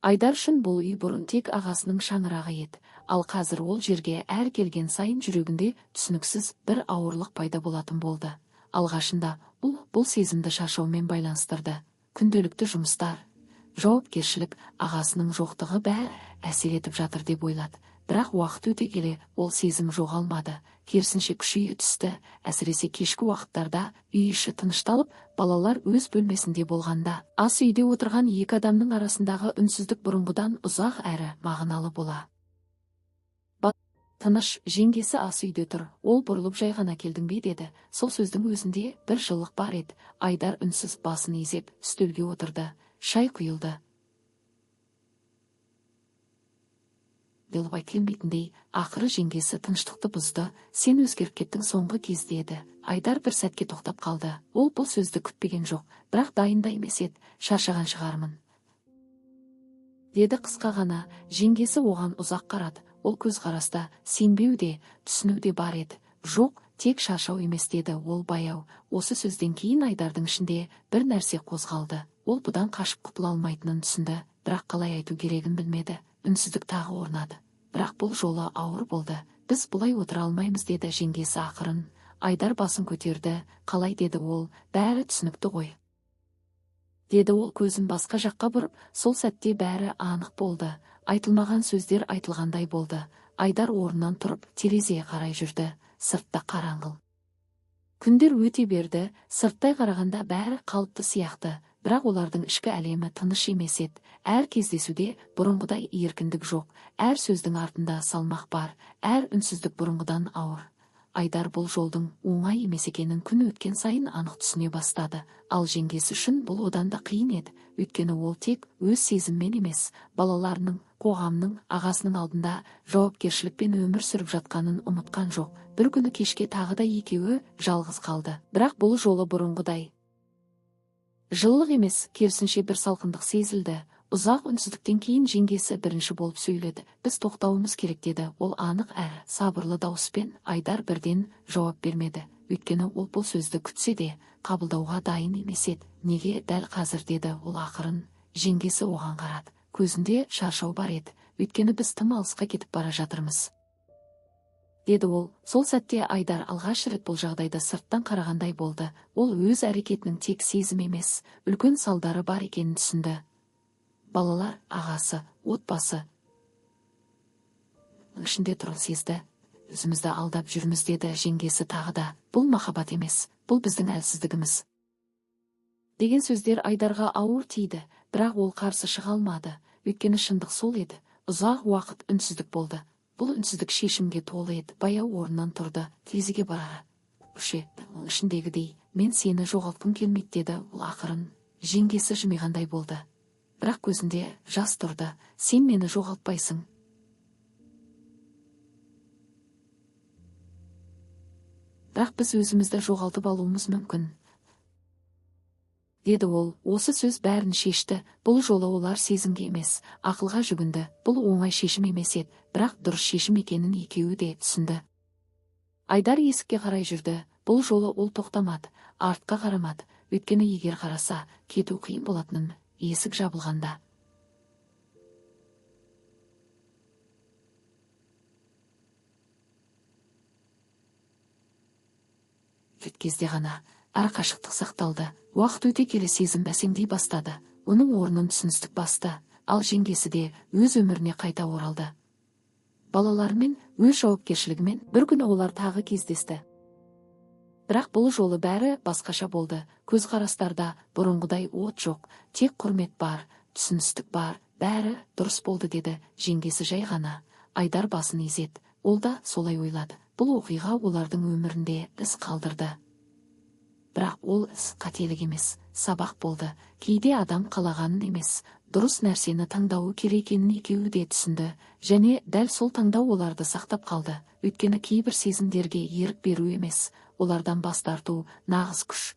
Айдар үшін бұл үй бұрын тек ағасының шаңырағы еді, ал қазір ол жерге әр келген сайын жүрегінде түсініксіз бір ауырлық пайда болатын болды. Алғашында бұл сезімді шаршаумен байланыстырды. Күнделікті жұмыстар, жауапкершілік, ағасының жоқтығы бәрі әсер етіп жатыр деп ойлады. Бірақ уақыт өте келе ол сезім жоғалмады, керісінше күшейе түсті. Әсіресе кешкі уақыттарда үй іші тынышталып, балалар өз бөлмесінде болғанда, ас үйде отырған екі адамның арасындағы үнсіздік бұрынғыдан ұзақ әрі мағыналы бола. Тыныш, жеңгесі ас үйде тұр. Ол бұрылып жай ғана келдің бе деді. Сол сөздің өзінде бір жылылық бар еді. Айдар үнсіз басын изеп, үстелге отырды. Шай құйылды. Делбай келмейтіндей, ақыры жеңгесі тыныштықты бұзды. Сен өзгеріп кеттің соңғы кезде еді. Айдар бір сәтке тоқтап қалды. Ол бұл сөзді күтпеген жоқ, бірақ дайында емес еді. Шаршаған шығармын, деді қысқа ғана. Жеңгесі оған ұзақ қарады. Ол көзқараста сенбеу де, түсіну де бар еді. Жоқ, тек шаршау емес деді ол баяу. Осы сөзден кейін Айдардың ішінде бір нәрсе қозғалды. Ол бұдан қашып құтыла алмайтынын түсінді, бірақ қалай айту керегін білмеді. Үнсіздік тағы орнады. Бірақ бұл жолы ауыр болды. Біз бұлай отыра алмаймыз деді жеңгесі ақырын. Айдар басын көтерді. Қалай деді ол, бәрі түсінікті ғой, деді ол көзін басқа жаққа бұрып. Сол сәтте бәрі анық болды. Айтылмаған сөздер айтылғандай болды. Айдар орнынан тұрып терезеге қарай жүрді. Сыртта қараңғыл. Күндер өте берді. Сырттай қарағанда бәрі қалыпты сияқты, бірақ олардың ішкі әлемі тыныш емес еді. Әр кездесуде бұрынғыдай еркіндік жоқ. Әр сөздің артында салмақ бар. Әр үнсіздік бұрынғыдан ауыр. Айдар бұл жолдың оңай емес екенін күн өткен сайын анық түсіне бастады. Ал жеңгесі үшін бұл одан да қиын еді. Өйткені ол тек өз сезіммен емес, балаларының, қоғамның, ағасының алдында жауапкершілікпен өмір сүріп жатқанын ұмытқан жоқ. Бір күні кешке тағы да екеуі жалғыз қалды. Бірақ бұл жолы бұрынғыдай жылылық емес, керісінше бір салқындық сезілді. Ұзақ үнсіздіктен кейін жеңгесі бірінші болып сөйледі. Біз тоқтауымыз керек деді. Ол анық әрі сабырлы дауыспен. Айдар бірден жауап бермеді. Өйткені ол бұл сөзді күтсе де қабылдауға дайын емес еді. Неге дәл қазір деді ол ақырын. Жеңгесі оған қарады. Көзінде шаршау бар еді. Өйткені біз тым алысқа кетіп бара жатырмыз, деді ол. Сол сәтте Айдар алғаш рет бұл жағдайды сырттан қарағандай болды. Ол өз әрекетінің тек сезім емес, үлкен салдары бар екенін түсінді. Балалар, ағасы, отбасы ішінде тұрын сезді. Өзімізді алдап жүрміз деді жеңгесі тағы да. Бұл махаббат емес, бұл біздің әлсіздігіміз, деген сөздер Айдарға ауыр тиді, бірақ ол қарсы шыға алмады. Өйткені шындық сол еді. Ұзақ уақыт үнсіздік болды. Бұл үнсіздік шешімге толы еді. Баяу орнынан тұрды. Терезеге бара ішіндегідей, мен сені жоғалтқым келмейді деді ол ақырын. Жеңгесі жымиғандай болды, бірақ көзінде жас тұрды. Сен мені жоғалтпайсың, бірақ біз өзімізді жоғалтып алуымыз мүмкін, деді ол. Осы сөз бәрін шешті. Бұл жолы олар сезімге емес, ақылға жүгінді. Бұл оңай шешім емес еді, бірақ дұрыс шешім екенін екеуі де түсінді. Айдар есікке қарай жүрді. Бұл жолы ол тоқтамады, артқа қарамады. Өйткені егер қараса, кету қиын болатынын есік жабылғанда кезде ғана арақашықтық сақталды. Уақыт өте келе сезім бәсеңдей бастады. Оның орнын түсіністік басты. Ал жеңгесі де өз өміріне қайта оралды. Балалармен, өз жауапкершілігімен. Bir күні олар тағы кездесті. Бірақ бұл жолы бәрі басқаша болды. Көзқарастарда бұрынғыдай от жоқ, тек құрмет бар, түсіністік бар. Бәрі дұрыс болды деді жеңгесі жай ғана. Айдар басын изеді. Ол да солай ойлады. Бұл оқиға олардың өмірінде із қалдырды. Бірақ ол іс қателік емес, сабақ болды. Кейде адам қалағанын емес, дұрыс нәрсені таңдауы керек екенін екеуі де түсінді. Және дәл сол таңдау оларды сақтап қалды. Өйткені кейбір сезімдерге ерік беру емес, олардан бас тарту нағыз күш.